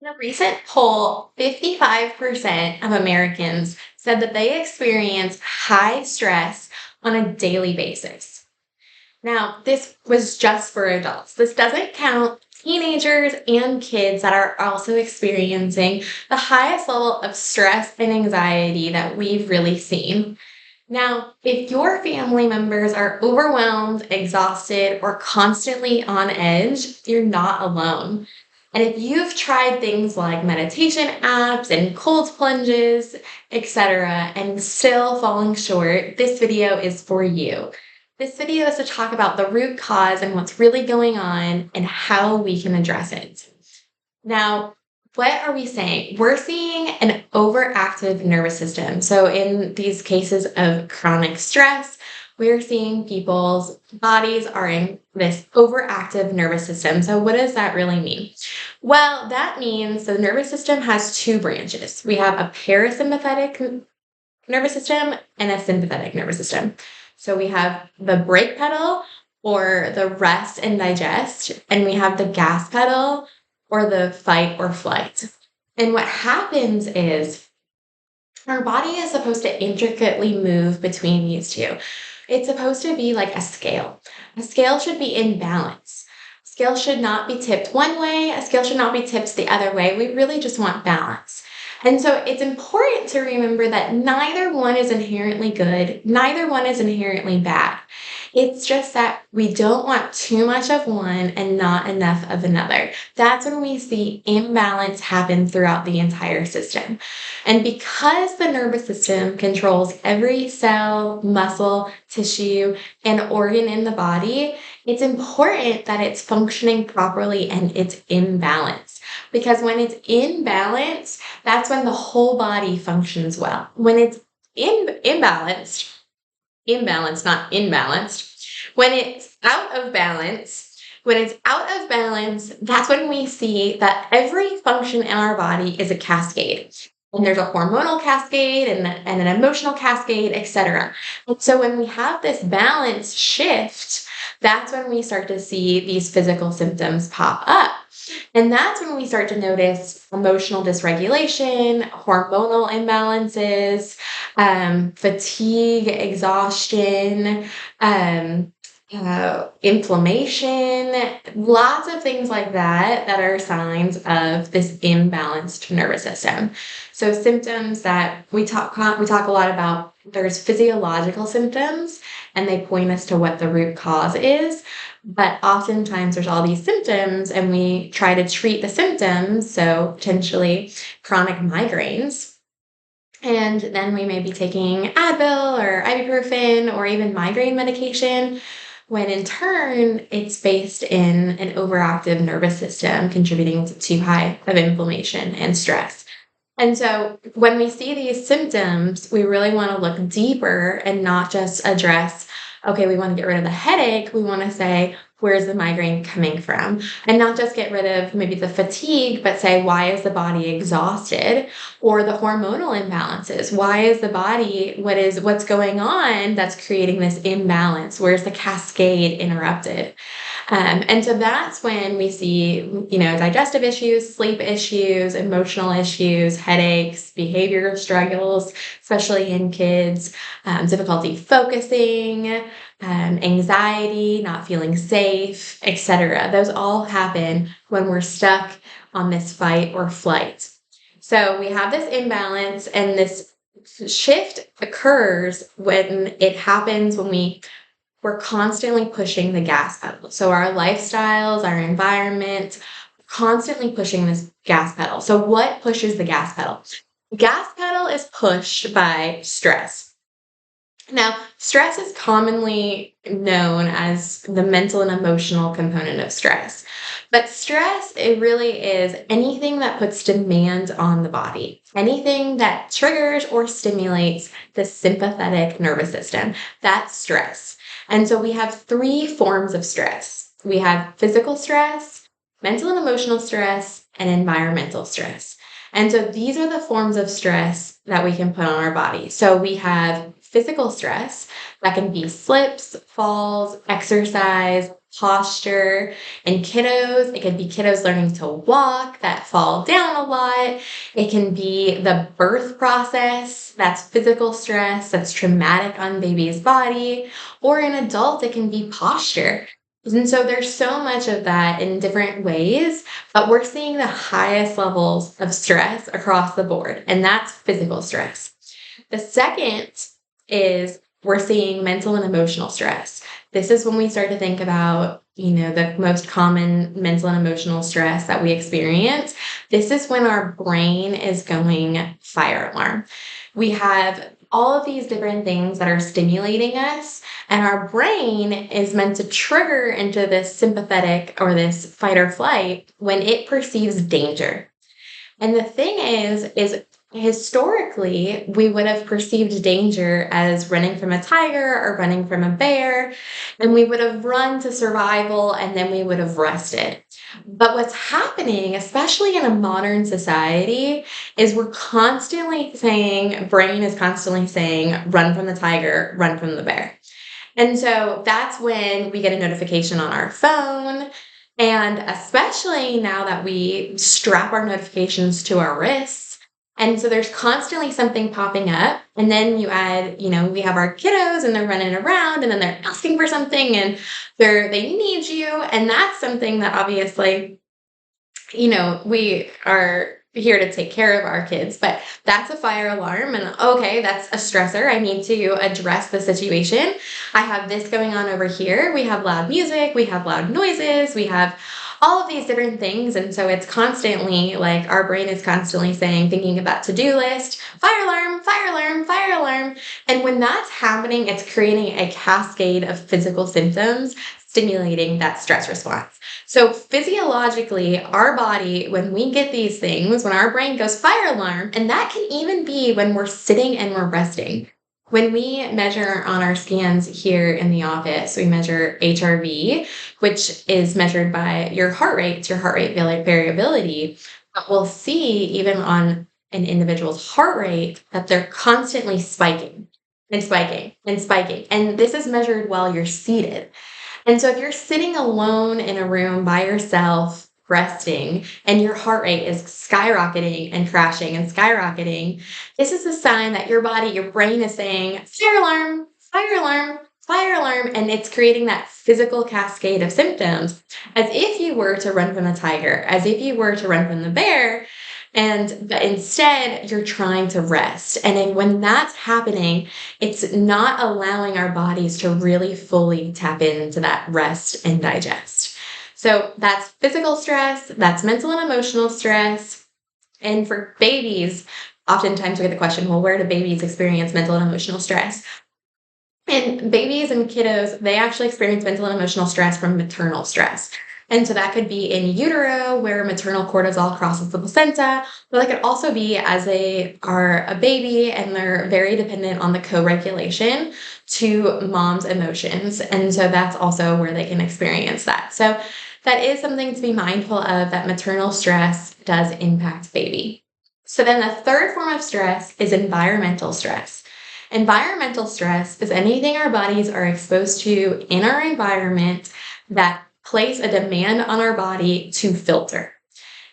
In a recent poll, 55% of Americans said that they experience high stress on a daily basis. Now, this was just for adults. This doesn't count teenagers and kids that are also experiencing the highest level of stress and anxiety that we've really seen. Now, if your family members are overwhelmed, exhausted, or constantly on edge, you're not alone. And if you've tried things like meditation apps and cold plunges, etc., and still falling short, this video is for you. This video is to talk about the root cause and what's really going on and how we can address it. Now, what are we saying? We're seeing an overactive nervous system. So in these cases of chronic stress, we're seeing people's bodies are in this overactive nervous system. So what does that really mean? Well, that means the nervous system has two branches. We have a parasympathetic nervous system and a sympathetic nervous system. So we have the brake pedal or the rest and digest, and we have the gas pedal or the fight or flight. And what happens is our body is supposed to intricately move between these two. It's supposed to be like a scale. A scale should be in balance. A scale should not be tipped one way. A scale should not be tipped the other way. We really just want balance. And so it's important to remember that neither one is inherently good. Neither one is inherently bad. It's just that we don't want too much of one and not enough of another. That's when we see imbalance happen throughout the entire system. And because the nervous system controls every cell, muscle, tissue, and organ in the body, it's important that it's functioning properly and it's in balance. Because when it's in balance, that's when the whole body functions well. When it's imbalanced, not imbalanced. When it's out of balance, that's when we see that every function in our body is a cascade. And there's a hormonal cascade and an emotional cascade, etc. And so when we have this balance shift, that's when we start to see these physical symptoms pop up. And that's when we start to notice emotional dysregulation, hormonal imbalances, fatigue, exhaustion, inflammation, lots of things like that are signs of this imbalanced nervous system. So symptoms that we talk a lot about, there's physiological symptoms, and they point us to what the root cause is. But oftentimes there's all these symptoms and we try to treat the symptoms, so potentially chronic migraines. And then we may be taking Advil or ibuprofen or even migraine medication, when in turn it's based in an overactive nervous system contributing to too high of inflammation and stress. And so when we see these symptoms, we really want to look deeper and not just address, okay, we want to get rid of the headache. We want to say, where's the migraine coming from? And not just get rid of maybe the fatigue, but say, why is the body exhausted? Or the hormonal imbalances. Why is the body, what's going on that's creating this imbalance? Where's the cascade interrupted? And so that's when we see, digestive issues, sleep issues, emotional issues, headaches, behavioral struggles, especially in kids, difficulty focusing, anxiety, not feeling safe, etc. Those all happen when we're stuck on this fight or flight. So we have this imbalance, and this shift occurs when it happens when we're constantly pushing the gas pedal. So our lifestyles, our environment, constantly pushing this gas pedal. So what pushes the gas pedal? Gas pedal is pushed by stress. Now, stress is commonly known as the mental and emotional component of stress. But stress, it really is anything that puts demand on the body, anything that triggers or stimulates the sympathetic nervous system. That's stress. And so we have three forms of stress. We have physical stress, mental and emotional stress, and environmental stress. And so these are the forms of stress that we can put on our body. So we have physical stress that can be slips, falls, exercise, posture. In kiddos, it could be kiddos learning to walk that fall down a lot. It can be the birth process, that's physical stress, that's traumatic on baby's body. Or in adult, it can be posture. And so there's so much of that in different ways, but we're seeing the highest levels of stress across the board, and that's physical stress. The second is we're seeing mental and emotional stress. This is when we start to think about, the most common mental and emotional stress that we experience. This is when our brain is going fire alarm. We have all of these different things that are stimulating us, and our brain is meant to trigger into this sympathetic or this fight or flight when it perceives danger. And the thing is historically, we would have perceived danger as running from a tiger or running from a bear, and we would have run to survival and then we would have rested. But what's happening, especially in a modern society, is brain is constantly saying, run from the tiger, run from the bear. And so that's when we get a notification on our phone. And especially now that we strap our notifications to our wrists. And so there's constantly something popping up. And then you add, we have our kiddos and they're running around and then they're asking for something and they need you. And that's something that obviously, we are here to take care of our kids, but that's a fire alarm. And okay, that's a stressor. I need to address the situation. I have this going on over here. We have loud music, we have loud noises, we have all of these different things. And so it's constantly like our brain is constantly saying, thinking of that to-do list, fire alarm, fire alarm, fire alarm. And when that's happening, it's creating a cascade of physical symptoms stimulating that stress response. So physiologically, our body, when we get these things, when our brain goes fire alarm, and that can even be when we're sitting and we're resting. When we measure on our scans here in the office, we measure HRV, which is measured by your heart rate. It's your heart rate variability. But we'll see even on an individual's heart rate that they're constantly spiking and spiking and spiking. And this is measured while you're seated. And so if you're sitting alone in a room by yourself, resting, and your heart rate is skyrocketing and crashing and skyrocketing, this is a sign that your brain is saying, fire alarm, fire alarm, fire alarm, and it's creating that physical cascade of symptoms as if you were to run from a tiger, as if you were to run from the bear, but instead you're trying to rest. And then when that's happening, it's not allowing our bodies to really fully tap into that rest and digest. So that's physical stress, that's mental and emotional stress. And for babies, oftentimes we get the question, well, where do babies experience mental and emotional stress? And babies and kiddos, they actually experience mental and emotional stress from maternal stress. And so that could be in utero where maternal cortisol crosses the placenta, but that could also be as they are a baby and they're very dependent on the co-regulation to mom's emotions. And so that's also where they can experience that. So that is something to be mindful of, that maternal stress does impact baby. So then the third form of stress is environmental stress. Environmental stress is anything our bodies are exposed to in our environment that place a demand on our body to filter.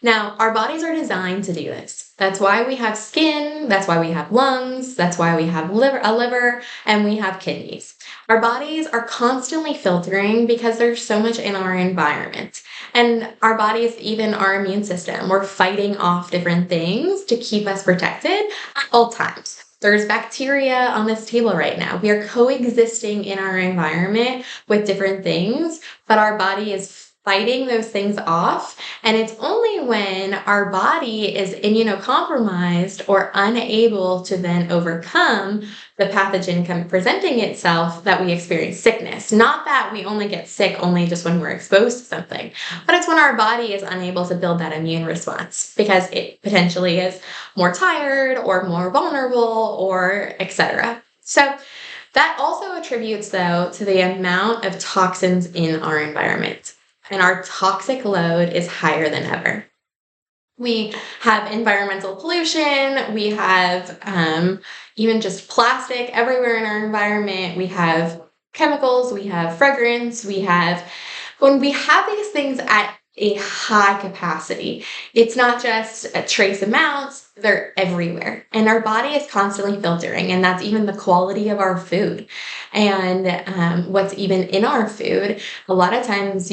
Now, our bodies are designed to do this. That's why we have skin, that's why we have lungs, that's why we have a liver, and we have kidneys. Our bodies are constantly filtering because there's so much in our environment. And our bodies, even our immune system, we're fighting off different things to keep us protected at all times. There's bacteria on this table right now. We are coexisting in our environment with different things, but our body is fighting those things off. And it's only when our body is immunocompromised or unable to then overcome the pathogen presenting itself that we experience sickness. Not that we only get sick only just when we're exposed to something, but it's when our body is unable to build that immune response because it potentially is more tired or more vulnerable or etc. So that also attributes, though, to the amount of toxins in our environment. And our toxic load is higher than ever. We have environmental pollution. We have even just plastic everywhere in our environment. We have chemicals. We have fragrance. We have When we have these things at a high capacity, it's not just a trace amounts, they're everywhere. And our body is constantly filtering, and that's even the quality of our food and what's even in our food. A lot of times,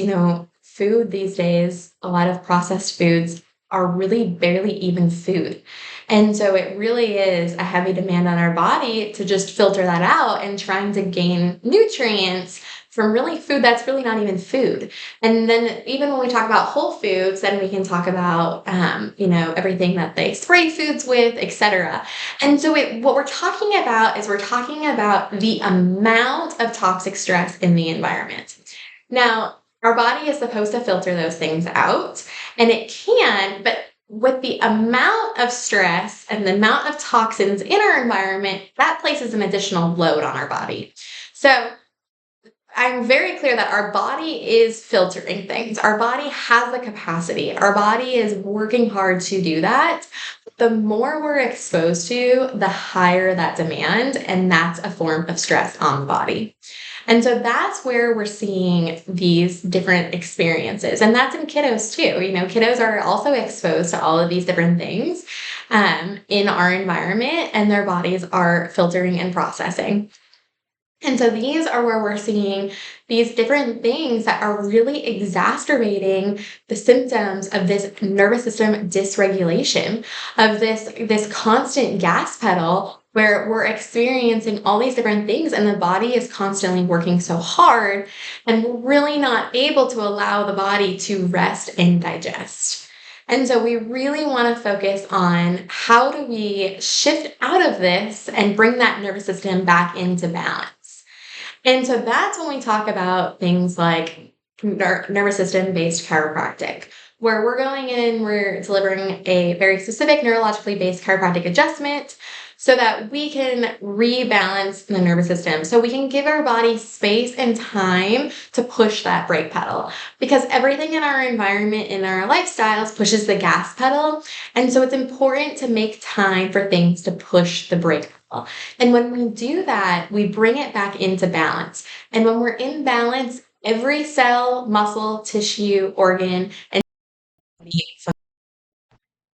food these days, a lot of processed foods are really barely even food. And so it really is a heavy demand on our body to just filter that out and trying to gain nutrients from really food that's really not even food. And then even when we talk about whole foods, then we can talk about, everything that they spray foods with, etc. And so what we're talking about is we're talking about the amount of toxic stress in the environment. Now, our body is supposed to filter those things out, and it can, but with the amount of stress and the amount of toxins in our environment, that places an additional load on our body. So I'm very clear that our body is filtering things. Our body has the capacity. Our body is working hard to do that. The more we're exposed to, the higher that demand, and that's a form of stress on the body. And so that's where we're seeing these different experiences. And that's in kiddos too. Kiddos are also exposed to all of these different things in our environment, and their bodies are filtering and processing. And so these are where we're seeing these different things that are really exacerbating the symptoms of this nervous system dysregulation, of this constant gas pedal where we're experiencing all these different things and the body is constantly working so hard and we're really not able to allow the body to rest and digest. And so we really want to focus on how do we shift out of this and bring that nervous system back into balance. And so that's when we talk about things like nervous system-based chiropractic, where we're going in, we're delivering a very specific neurologically based chiropractic adjustment so that we can rebalance the nervous system, so we can give our body space and time to push that brake pedal, because everything in our environment, in our lifestyles, pushes the gas pedal. And so it's important to make time for things to push the brake pedal. And when we do that, we bring it back into balance. And when we're in balance, every cell, muscle, tissue, organ, and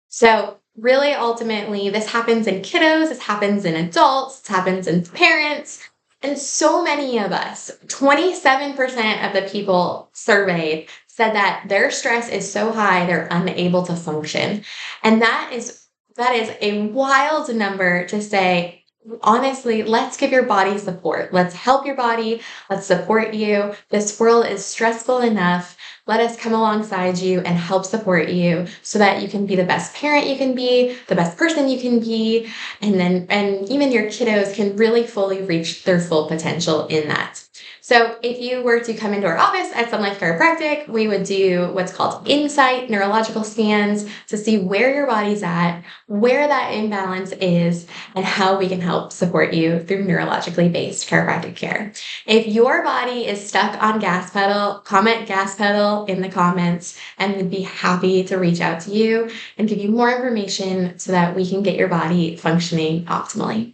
so really, ultimately, this happens in kiddos, this happens in adults, this happens in parents, and so many of us, 27% of the people surveyed said that their stress is so high they're unable to function. And that is a wild number to say, honestly, let's give your body support. Let's help your body. Let's support you. This world is stressful enough. Let us come alongside you and help support you so that you can be the best parent you can be, the best person you can be, and even your kiddos can really fully reach their full potential in that. So if you were to come into our office at Sunlife Chiropractic, we would do what's called INSiGHT neurological scans to see where your body's at, where that imbalance is, and how we can help support you through neurologically based chiropractic care. If your body is stuck on gas pedal, comment gas pedal in the comments, and we'd be happy to reach out to you and give you more information so that we can get your body functioning optimally.